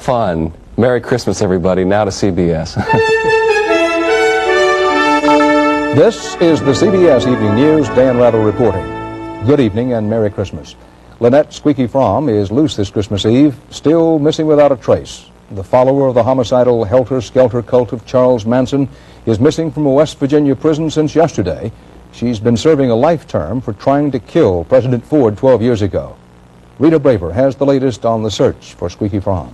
fun. Merry Christmas, everybody. Now to CBS. This is the CBS Evening News. Dan Rattle reporting. Good evening and Merry Christmas. Lynette Squeaky Fromm is loose this Christmas Eve, still missing without a trace. The follower of the homicidal helter-skelter cult of Charles Manson is missing from a West Virginia prison since yesterday. She's been serving a life term for trying to kill President Ford 12 years ago. Rita Braver has the latest on the search for Squeaky Fromm.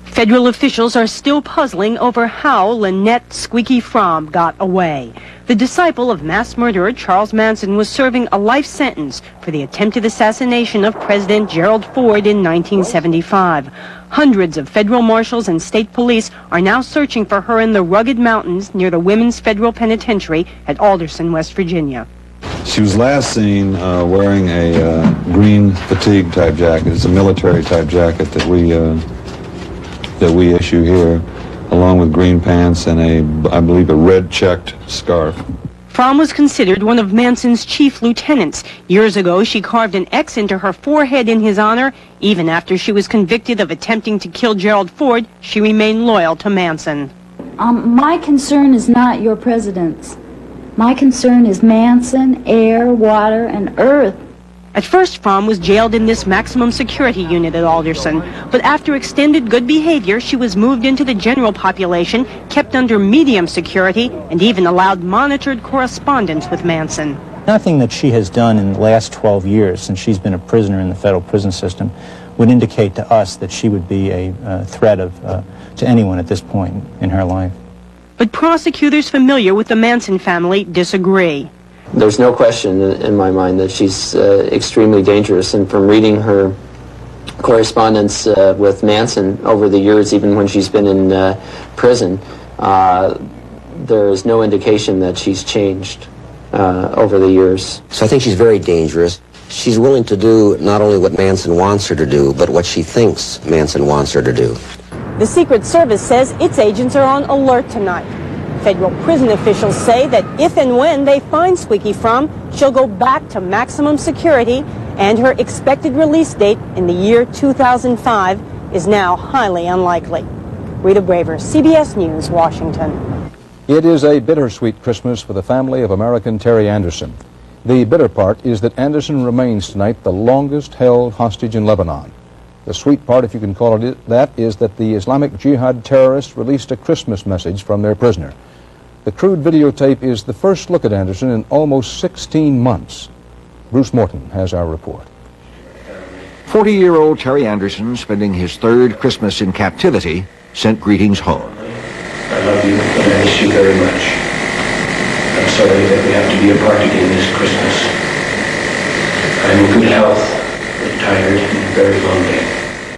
Federal officials are still puzzling over how Lynette Squeaky Fromm got away. The disciple of mass murderer Charles Manson was serving a life sentence for the attempted assassination of President Gerald Ford in 1975. Hundreds of federal marshals and state police are now searching for her in the rugged mountains near the Women's Federal Penitentiary at Alderson, West Virginia. She was last seen wearing a green fatigue type jacket. It's a military type jacket that we issue here, along with green pants and I believe a red checked scarf. Fromm was considered one of Manson's chief lieutenants. Years ago, she carved an X into her forehead in his honor. Even after she was convicted of attempting to kill Gerald Ford, she remained loyal to Manson. My concern is not your presidents. My concern is Manson, air, water, and earth. At first, Fromm was jailed in this maximum security unit at Alderson, but after extended good behavior, she was moved into the general population, kept under medium security, and even allowed monitored correspondence with Manson. Nothing that she has done in the last 12 years since she's been a prisoner in the federal prison system would indicate to us that she would be a threat to anyone at this point in her life. But prosecutors familiar with the Manson family disagree. There's no question in my mind that she's extremely dangerous, and from reading her correspondence with Manson over the years, even when she's been in prison, there is no indication that she's changed over the years. So I think she's very dangerous. She's willing to do not only what Manson wants her to do, but what she thinks Manson wants her to do. The Secret Service says its agents are on alert tonight. Federal prison officials say that if and when they find Squeaky Fromm, she'll go back to maximum security, and her expected release date in the year 2005 is now highly unlikely. Rita Braver, CBS News, Washington. It is a bittersweet Christmas for the family of American Terry Anderson. The bitter part is that Anderson remains tonight the longest held hostage in Lebanon. The sweet part, if you can call it that, is that the Islamic Jihad terrorists released a Christmas message from their prisoner. The crude videotape is the first look at Anderson in almost 16 months. Bruce Morton has our report. 40-year-old Terry Anderson, spending his third Christmas in captivity, sent greetings home. I love you and I miss you very much. I'm sorry that we have to be apart again this Christmas. I'm in good health, but tired and very lonely.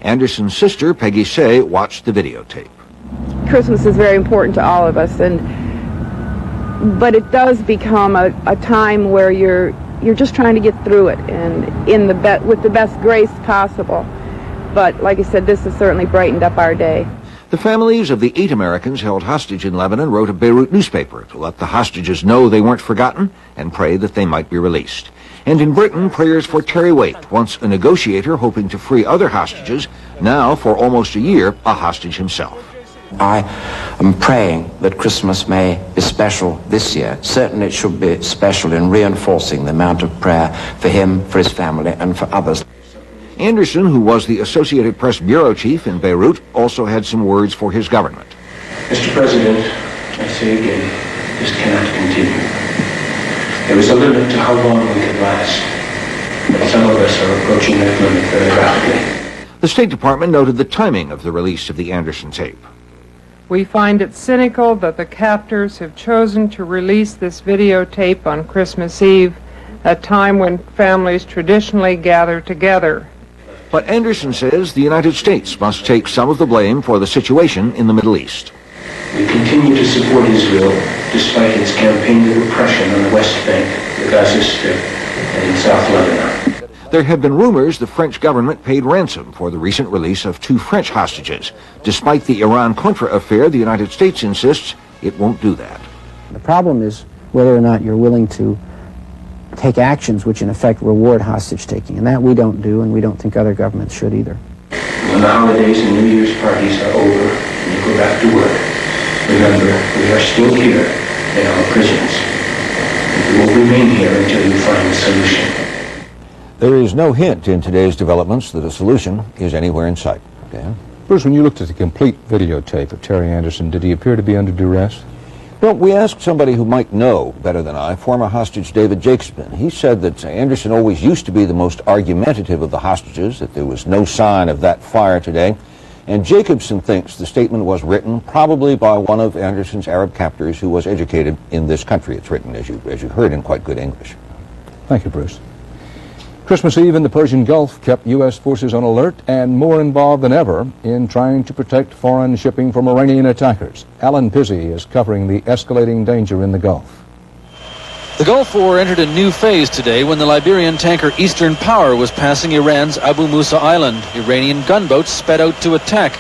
Anderson's sister, Peggy Say, watched the videotape. Christmas is very important to all of us, but it does become a time where you're just trying to get through it and with the best grace possible. But like I said, this has certainly brightened up our day. The families of the 8 Americans held hostage in Lebanon wrote a Beirut newspaper to let the hostages know they weren't forgotten and pray that they might be released. And in Britain, prayers for Terry Waite, once a negotiator hoping to free other hostages, now for almost a year a hostage himself. I am praying that Christmas may be special this year. Certainly it should be special in reinforcing the amount of prayer for him, for his family, and for others. Anderson, who was the Associated Press bureau chief in Beirut, also had some words for his government. Mr. President, I say again, this cannot continue. There is a limit to how long we can last, but some of us are approaching that limit very rapidly. The State Department noted the timing of the release of the Anderson tape. We find it cynical that the captors have chosen to release this videotape on Christmas Eve, a time when families traditionally gather together. But Anderson says the United States must take some of the blame for the situation in the Middle East. We continue to support Israel despite its campaign of repression on the West Bank, the Gaza Strip, and in South Lebanon. There have been rumors the French government paid ransom for the recent release of 2 French hostages. Despite the Iran-Contra affair, the United States insists it won't do that. The problem is whether or not you're willing to take actions which in effect reward hostage taking, and that we don't do, and we don't think other governments should either. When the holidays and New Year's parties are over and you go back to work, remember, we are still here in our prisons. And we will remain here until you find a solution. There is no hint in today's developments that a solution is anywhere in sight. Dan? Bruce, when you looked at the complete videotape of Terry Anderson, did he appear to be under duress? Well, we asked somebody who might know better than I, former hostage David Jacobson. He said that Anderson always used to be the most argumentative of the hostages, that there was no sign of that fire today. And Jacobson thinks the statement was written probably by one of Anderson's Arab captors who was educated in this country. It's written, as you heard, in quite good English. Thank you, Bruce. Christmas Eve in the Persian Gulf kept U.S. forces on alert and more involved than ever in trying to protect foreign shipping from Iranian attackers. Alan Pizzi is covering the escalating danger in the Gulf. The Gulf War entered a new phase today when the Liberian tanker Eastern Power was passing Iran's Abu Musa Island. Iranian gunboats sped out to attack.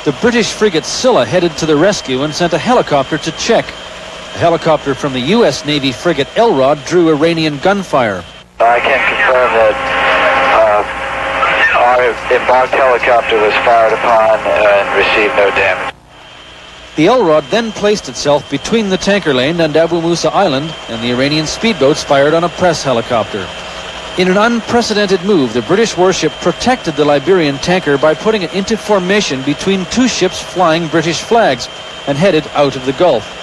The British frigate Scylla headed to the rescue and sent a helicopter to check. A helicopter from the U.S. Navy frigate Elrod drew Iranian gunfire. I can confirm that our embarked helicopter was fired upon and received no damage. The Elrod then placed itself between the tanker lane and Abu Musa Island, and the Iranian speedboats fired on a press helicopter. In an unprecedented move, the British warship protected the Liberian tanker by putting it into formation between two ships flying British flags and headed out of the Gulf.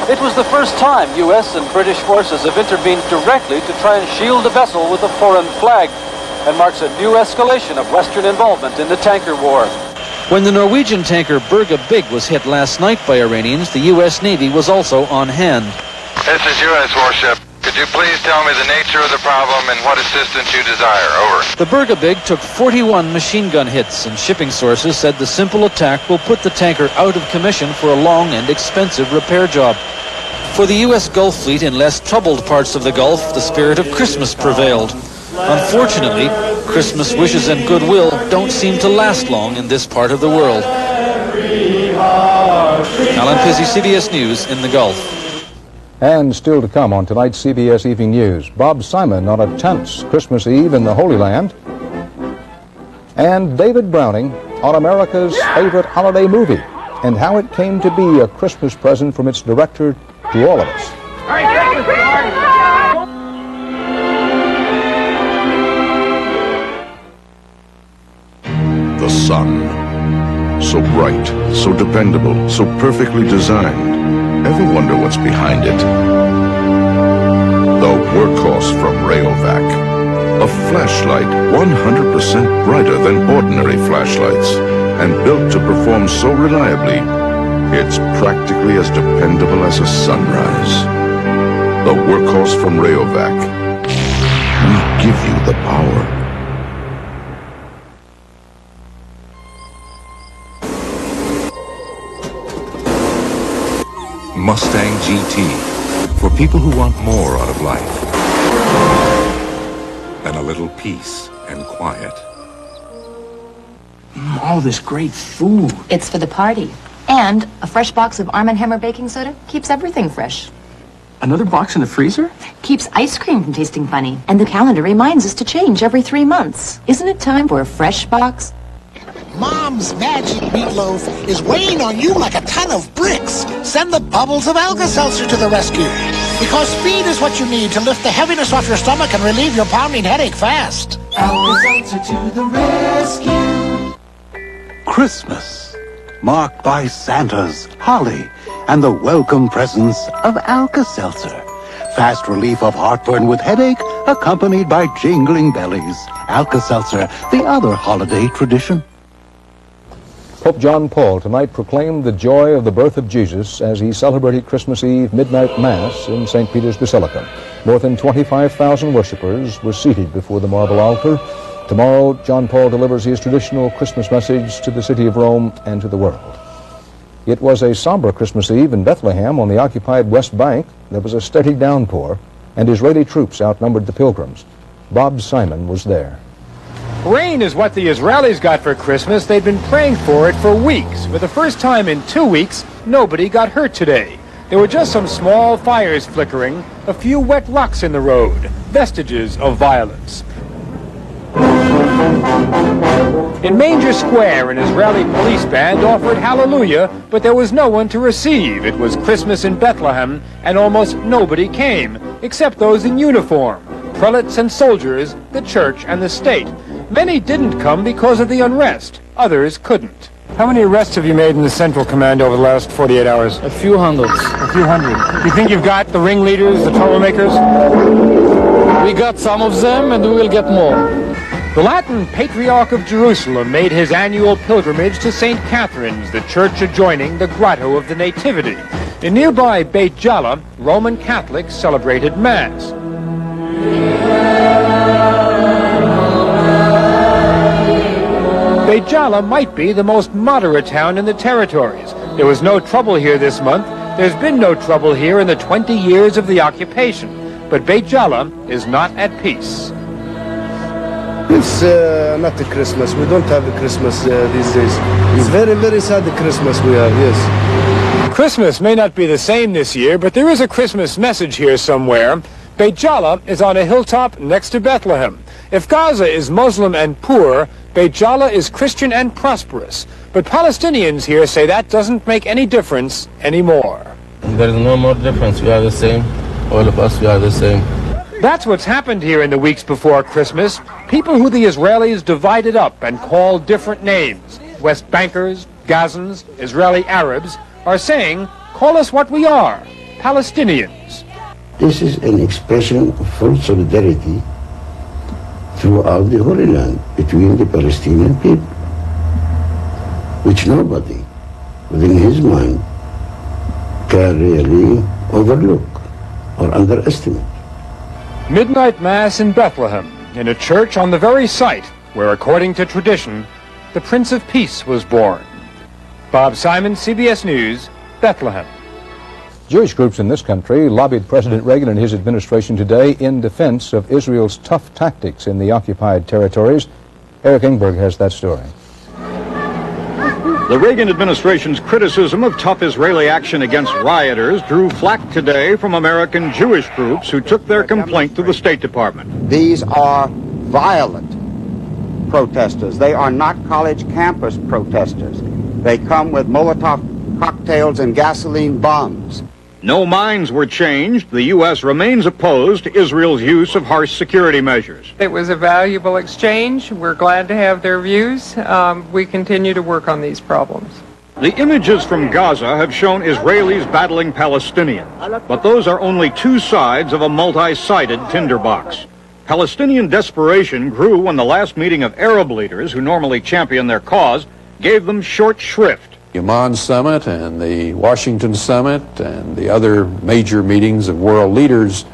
It was the first time U.S. and British forces have intervened directly to try and shield a vessel with a foreign flag, and marks a new escalation of Western involvement in the tanker war. When the Norwegian tanker Berge Big was hit last night by Iranians, the U.S. Navy was also on hand. This is U.S. warship. Could you please tell me the nature of the problem and what assistance you desire? Over. The Berge Big took 41 machine gun hits, and shipping sources said the simple attack will put the tanker out of commission for a long and expensive repair job. For the U.S. Gulf Fleet in less troubled parts of the Gulf, the spirit of Christmas prevailed. Unfortunately, Christmas wishes and goodwill don't seem to last long in this part of the world. Alan Pizzi, CBS News in the Gulf. And still to come on tonight's CBS Evening News, Bob Simon on a tense Christmas Eve in the Holy Land, and David Browning on America's favorite holiday movie and how it came to be a Christmas present from its director to all of us. The sun, so bright, so dependable, so perfectly designed. Ever wonder what's behind it? The workhorse from Rayovac. A flashlight 100% brighter than ordinary flashlights and built to perform so reliably, it's practically as dependable as a sunrise. The workhorse from Rayovac. We give you the power. Mustang GT, for people who want more out of life than a little peace and quiet. All this great food. It's for the party. And a fresh box of Arm & Hammer baking soda keeps everything fresh. Another box in the freezer? Keeps ice cream from tasting funny. And the calendar reminds us to change every 3 months. Isn't it time for a fresh box? Mom's magic meatloaf is weighing on you like a ton of bricks. Send the bubbles of Alka-Seltzer to the rescue. Because speed is what you need to lift the heaviness off your stomach and relieve your pounding headache fast. Alka-Seltzer to the rescue. Christmas, marked by Santa's, holly, and the welcome presence of Alka-Seltzer. Fast relief of heartburn with headache, accompanied by jingling bellies. Alka-Seltzer, the other holiday tradition. Pope John Paul tonight proclaimed the joy of the birth of Jesus as he celebrated Christmas Eve midnight Mass in St. Peter's Basilica. More than 25,000 worshippers were seated before the marble altar. Tomorrow, John Paul delivers his traditional Christmas message to the city of Rome and to the world. It was a somber Christmas Eve in Bethlehem on the occupied West Bank. There was a steady downpour, and Israeli troops outnumbered the pilgrims. Bob Simon was there. Rain is what the Israelis got for Christmas. They'd been praying for it for weeks. For the first time in 2 weeks, nobody got hurt today. There were just some small fires flickering, a few wet rocks in the road, vestiges of violence. In Manger Square, an Israeli police band offered hallelujah, but there was no one to receive. It was Christmas in Bethlehem, and almost nobody came, except those in uniform, prelates and soldiers, the church and the state. Many didn't come because of the unrest. Others couldn't. How many arrests have you made in the Central Command over the last 48 hours? A few hundreds. A few hundred. You think you've got the ringleaders, the troublemakers? We got some of them, and we will get more. The Latin Patriarch of Jerusalem made his annual pilgrimage to St. Catherine's, the church adjoining the Grotto of the Nativity. In nearby Beit Jala, Roman Catholics celebrated Mass. Beit Jala might be the most moderate town in the territories. There was no trouble here this month. There's been no trouble here in the 20 years of the occupation. But Beit Jala is not at peace. It's not a Christmas. We don't have a Christmas these days. It's very, very sad the Christmas we have, yes. Christmas may not be the same this year, but there is a Christmas message here somewhere. Beit Jala is on a hilltop next to Bethlehem. If Gaza is Muslim and poor, Beit Jala is Christian and prosperous. But Palestinians here say that doesn't make any difference anymore. There is no more difference. We are the same. All of us, we are the same. That's what's happened here in the weeks before Christmas. People who the Israelis divided up and called different names, West Bankers, Gazans, Israeli Arabs, are saying, call us what we are, Palestinians. This is an expression of full solidarity throughout the Holy Land between the Palestinian people, which nobody within his mind can really overlook or underestimate. Midnight Mass in Bethlehem, in a church on the very site where, according to tradition, the Prince of Peace was born. Bob Simon, CBS News, Bethlehem. Jewish groups in this country lobbied President Reagan and his administration today in defense of Israel's tough tactics in the occupied territories. Eric Ingberg has that story. The Reagan administration's criticism of tough Israeli action against rioters drew flack today from American Jewish groups who took their complaint to the State Department. These are violent protesters. They are not college campus protesters. They come with Molotov cocktails and gasoline bombs. No minds were changed. The U.S. remains opposed to Israel's use of harsh security measures. It was a valuable exchange. We're glad to have their views. We continue to work on these problems. The images from Gaza have shown Israelis battling Palestinians, but those are only two sides of a multi-sided tinderbox. Palestinian desperation grew when the last meeting of Arab leaders, who normally champion their cause, gave them short shrift. The Amman Summit and the Washington Summit and the other major meetings of world leaders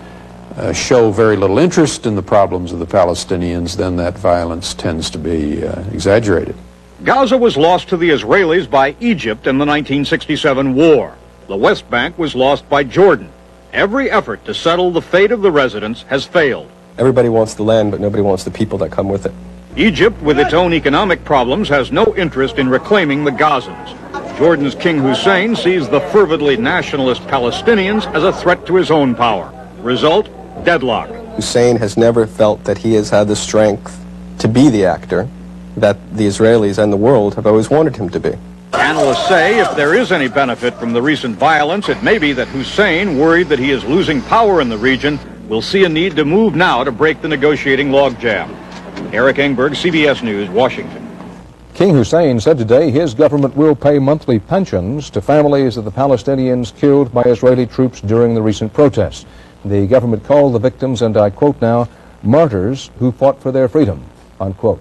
show very little interest in the problems of the Palestinians, then that violence tends to be exaggerated. Gaza was lost to the Israelis by Egypt in the 1967 war. The West Bank was lost by Jordan. Every effort to settle the fate of the residents has failed. Everybody wants the land, but nobody wants the people that come with it. Egypt, with its own economic problems, has no interest in reclaiming the Gazans. Jordan's King Hussein sees the fervidly nationalist Palestinians as a threat to his own power. Result, deadlock. Hussein has never felt that he has had the strength to be the actor that the Israelis and the world have always wanted him to be. Analysts say if there is any benefit from the recent violence, it may be that Hussein, worried that he is losing power in the region, will see a need to move now to break the negotiating logjam. Eric Engberg, CBS News, Washington. King Hussein said today his government will pay monthly pensions to families of the Palestinians killed by Israeli troops during the recent protests. The government called the victims, and I quote now, martyrs who fought for their freedom, unquote.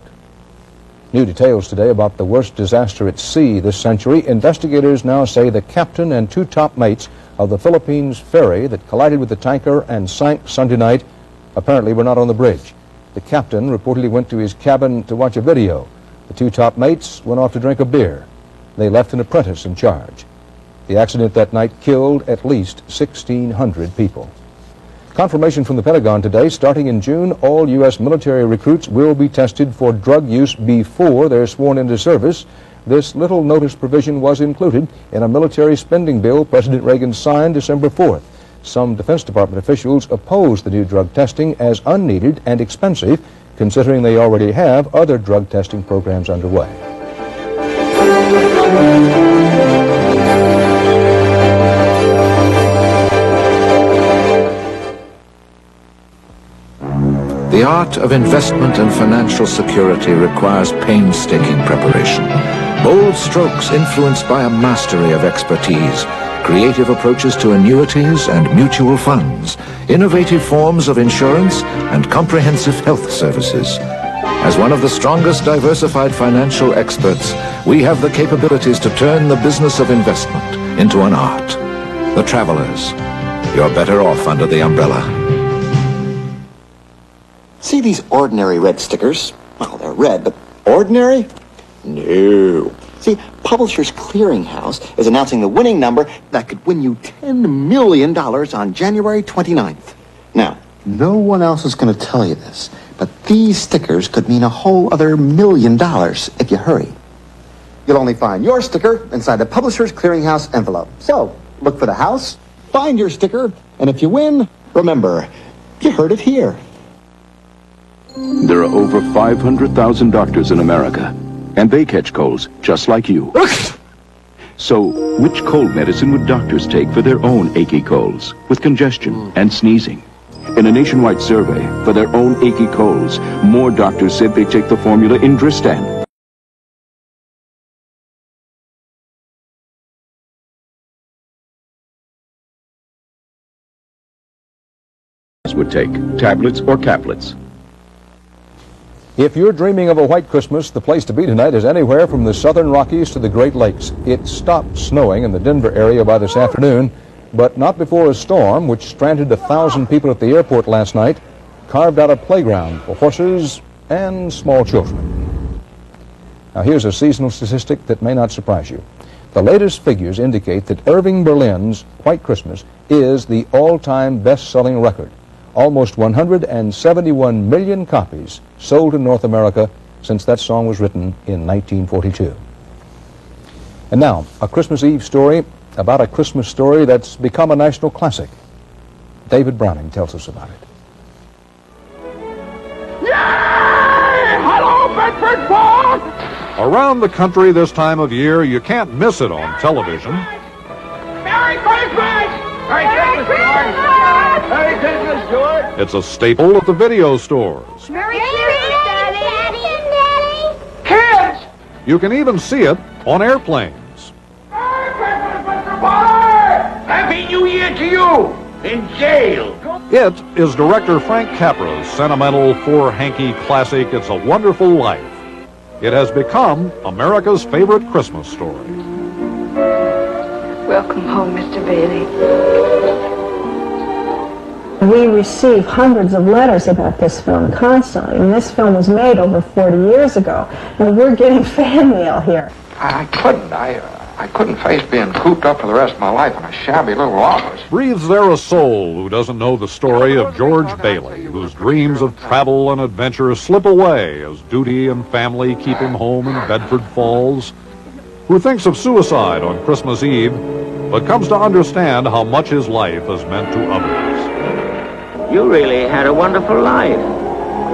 New details today about the worst disaster at sea this century. Investigators now say the captain and two top mates of the Philippines ferry that collided with the tanker and sank Sunday night apparently were not on the bridge. The captain reportedly went to his cabin to watch a video. The two top mates went off to drink a beer. They left an apprentice in charge. The accident that night killed at least 1,600 people. Confirmation from the Pentagon today, starting in June, all U.S. military recruits will be tested for drug use before they're sworn into service. This little notice provision was included in a military spending bill President Reagan signed December 4th. Some Defense Department officials opposed the new drug testing as unneeded and expensive considering they already have other drug testing programs underway. The art of investment and financial security requires painstaking preparation. Bold strokes influenced by a mastery of expertise, creative approaches to annuities and mutual funds, innovative forms of insurance, and comprehensive health services. As one of the strongest diversified financial experts, we have the capabilities to turn the business of investment into an art. The Travelers. You're better off under the umbrella. See these ordinary red stickers? Well, they're red, but ordinary? No. See, Publishers Clearinghouse is announcing the winning number that could win you $10 million on January 29th. Now, no one else is going to tell you this, but these stickers could mean a whole other $1 million if you hurry. You'll only find your sticker inside the Publishers Clearinghouse envelope. So, look for the house, find your sticker, and if you win, remember, you heard it here. There are over 500,000 doctors in America, and they catch colds just like you. So, which cold medicine would doctors take for their own achy colds, with congestion and sneezing? In a nationwide survey for their own achy colds, more doctors said they take the formula Indristan. Would take tablets or caplets. If you're dreaming of a white Christmas, the place to be tonight is anywhere from the southern Rockies to the Great Lakes. It stopped snowing in the Denver area by this afternoon, but not before a storm, which stranded 1,000 people at the airport last night, carved out a playground for horses and small children. Now here's a seasonal statistic that may not surprise you. The latest figures indicate that Irving Berlin's White Christmas is the all-time best-selling record. Almost 171 million copies sold in North America since that song was written in 1942. And now, a Christmas Eve story about a Christmas story that's become a national classic. David Browning tells us about it. Yay! Hello, Bedford Falls! Around the country this time of year, you can't miss it on television. Merry Christmas! Merry Christmas! Merry Christmas, George! It's a staple at the video stores. Merry Christmas, Daddy! Kids! You can even see it on airplanes. Merry Christmas, Mr. Potter! Happy New Year to you! In jail! It is director Frank Capra's sentimental four-hanky classic, It's a Wonderful Life. It has become America's favorite Christmas story. Welcome home, Mr. Bailey. We receive hundreds of letters about this film constantly, and this film was made over 40 years ago, and we're getting fan mail here. I couldn't face being cooped up for the rest of my life in a shabby little office. Breathes there a soul who doesn't know the story of George Bailey, whose dreams of travel and adventure slip away as duty and family keep him home in Bedford Falls, who thinks of suicide on Christmas Eve, but comes to understand how much his life has meant to others. You really had a wonderful life.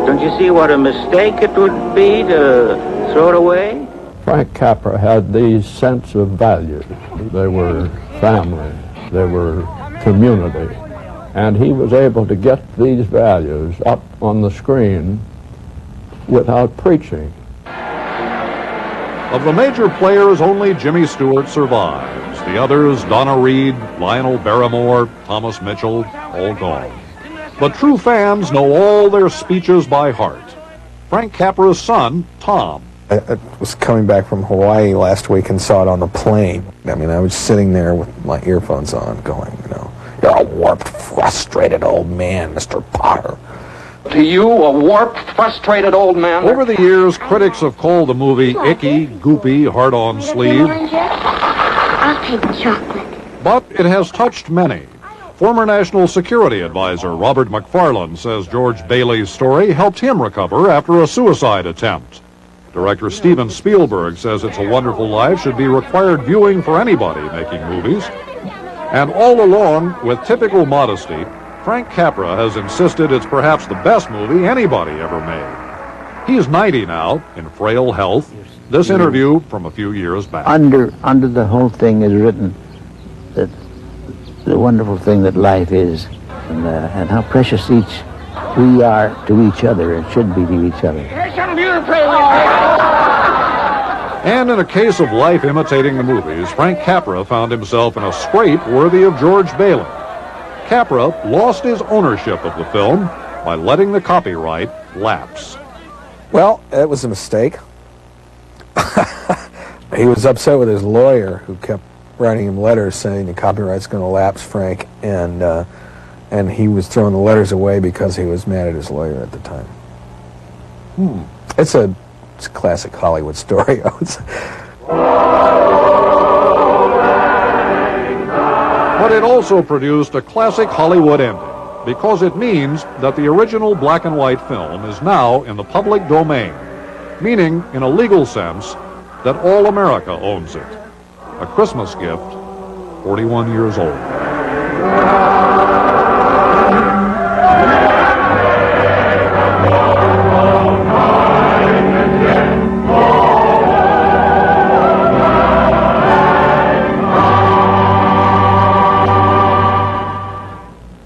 Don't you see what a mistake it would be to throw it away? Frank Capra had these sense of values. They were family, they were community, and he was able to get these values up on the screen without preaching. Of the major players, only Jimmy Stewart survives. The others, Donna Reed, Lionel Barrymore, Thomas Mitchell, all gone. But true fans know all their speeches by heart. Frank Capra's son, Tom. I was coming back from Hawaii last week and saw it on the plane. I mean, I was sitting there with my earphones on going, you know, you're a warped, frustrated old man, Mr. Potter. To you, a warped, frustrated old man? Over the years, critics have called the movie icky, goopy, hard on sleeve. I'll take chocolate. But it has touched many. Former National Security Advisor Robert McFarland says George Bailey's story helped him recover after a suicide attempt. Director Steven Spielberg says It's a Wonderful Life should be required viewing for anybody making movies. And all along, with typical modesty, Frank Capra has insisted it's perhaps the best movie anybody ever made. He's 90 now, in frail health. This interview from a few years back. Under the whole thing is written that the wonderful thing that life is, and how precious each we are to each other and should be to each other. And in a case of life imitating the movies, Frank Capra found himself in a scrape worthy of George Bailey. Capra lost his ownership of the film by letting the copyright lapse. Well, it was a mistake. He was upset with his lawyer, who kept writing him letters saying the copyright's going to lapse, Frank, and he was throwing the letters away because he was mad at his lawyer at the time. It's a classic Hollywood story, I would say. But it also produced a classic Hollywood ending, because it means that the original black and white film is now in the public domain, meaning, in a legal sense, that all America owns it. A Christmas gift, 41 years old.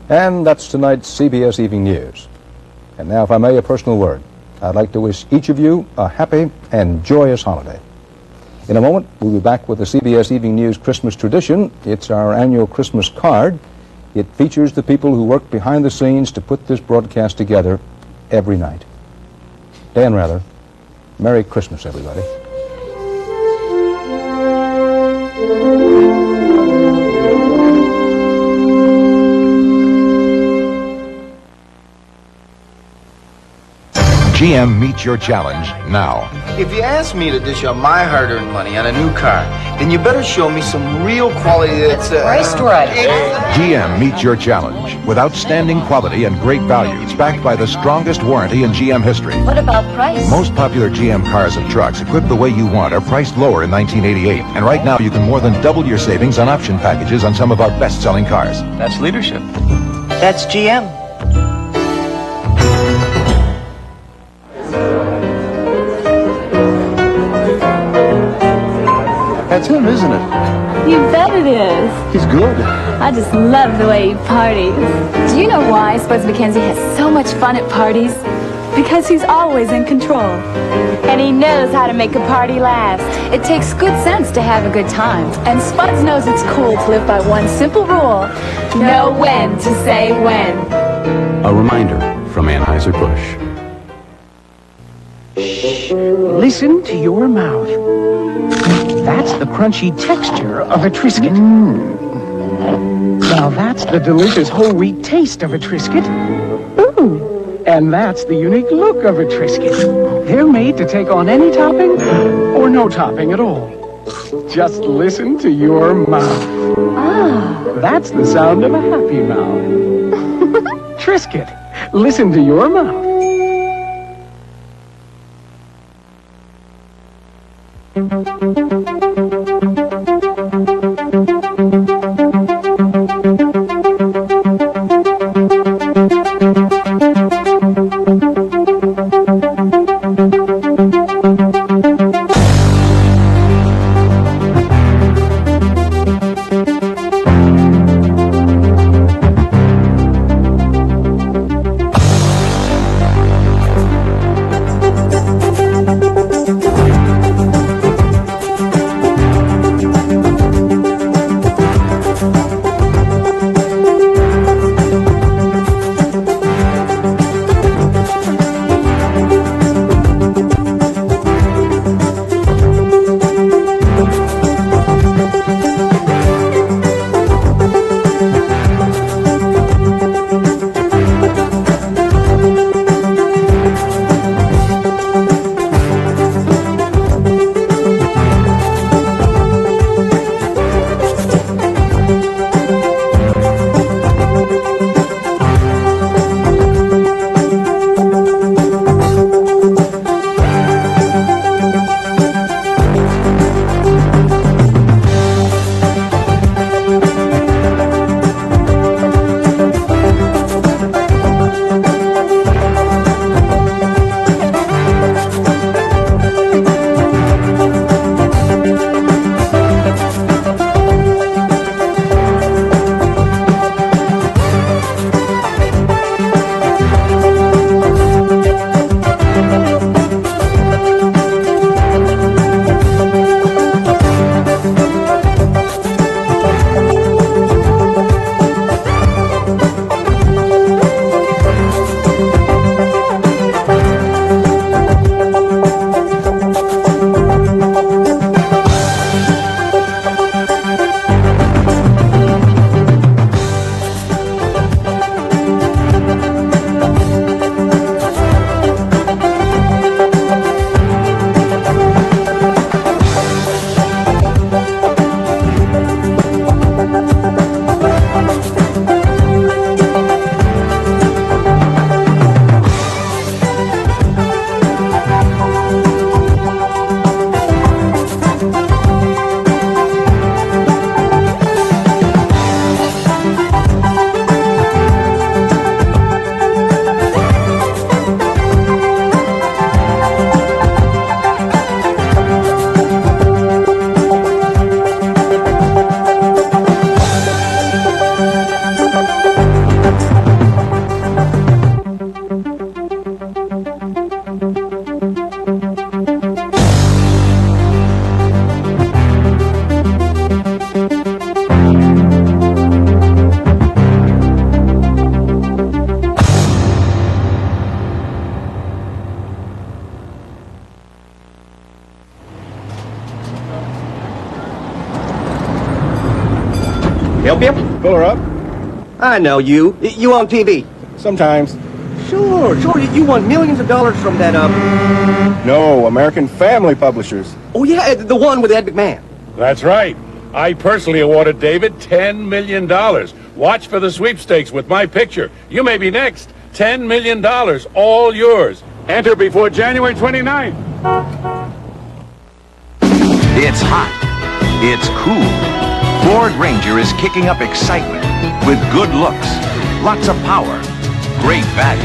And that's tonight's CBS Evening News. And now, if I may, a personal word. I'd like to wish each of you a happy and joyous holiday. In a moment, we'll be back with the CBS Evening News Christmas tradition. It's our annual Christmas card. It features the people who work behind the scenes to put this broadcast together every night. Dan Rather, Merry Christmas, everybody. GM meets your challenge now. If you ask me to dish out my hard-earned money on a new car, then you better show me some real quality that's priced right. GM meets your challenge with outstanding quality and great values, backed by the strongest warranty in GM history. What about price? Most popular GM cars and trucks equipped the way you want are priced lower in 1988. And right now you can more than double your savings on option packages on some of our best-selling cars. That's leadership. That's GM. That's him, isn't it? You bet it is. He's good. I just love the way he parties. Do you know why Spuds McKenzie has so much fun at parties? Because he's always in control. And he knows how to make a party last. It takes good sense to have a good time. And Spuds knows it's cool to live by one simple rule. Know when to say when. A reminder from Anheuser-Busch. Listen to your mouth. That's the crunchy texture of a Triscuit. Now that's the delicious whole wheat taste of a Triscuit. Ooh. And that's the unique look of a Triscuit. They're made to take on any topping or no topping at all. Just listen to your mouth. Ah. That's the sound of a happy mouth. Triscuit. Listen to your mouth. Help you? Pull her up. I know you. You on TV? Sometimes. Sure. You won millions of dollars from that, No, American Family Publishers. Oh, yeah, the one with Ed McMahon. That's right. I personally awarded David $10 million. Watch for the sweepstakes with my picture. You may be next. $10 million, all yours. Enter before January 29th. It's hot. It's cool. Ford Ranger is kicking up excitement with good looks, lots of power, great value.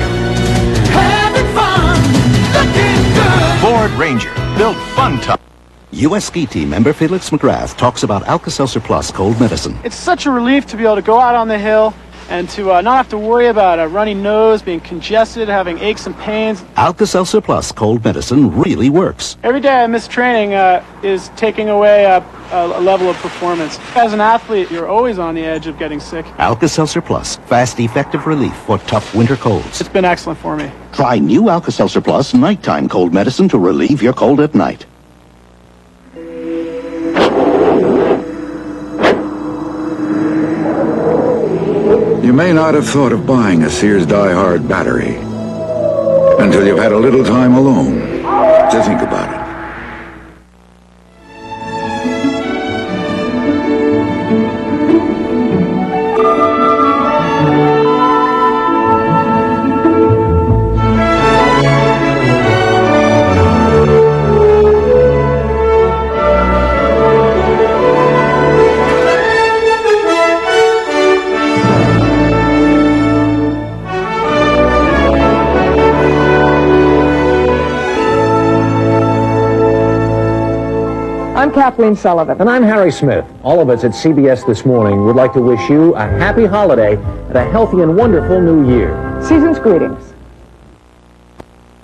Having fun, looking good. Ford Ranger, built fun time. U.S. Ski Team member Felix McGrath talks about Alka-Seltzer Plus cold medicine. It's such a relief to be able to go out on the hill and to not have to worry about a runny nose, being congested, having aches and pains. Alka-Seltzer Plus cold medicine really works. Every day I miss training is taking away a level of performance. As an athlete, you're always on the edge of getting sick. Alka-Seltzer Plus, fast, effective relief for tough winter colds. It's been excellent for me. Try new Alka-Seltzer Plus nighttime cold medicine to relieve your cold at night. You may not have thought of buying a Sears Die Hard battery until you've had a little time alone to think about it. I'm Kathleen Sullivan. And I'm Harry Smith. All of us at CBS This Morning would like to wish you a happy holiday and a healthy and wonderful new year. Season's greetings.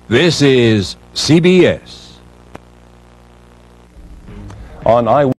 This is CBS. On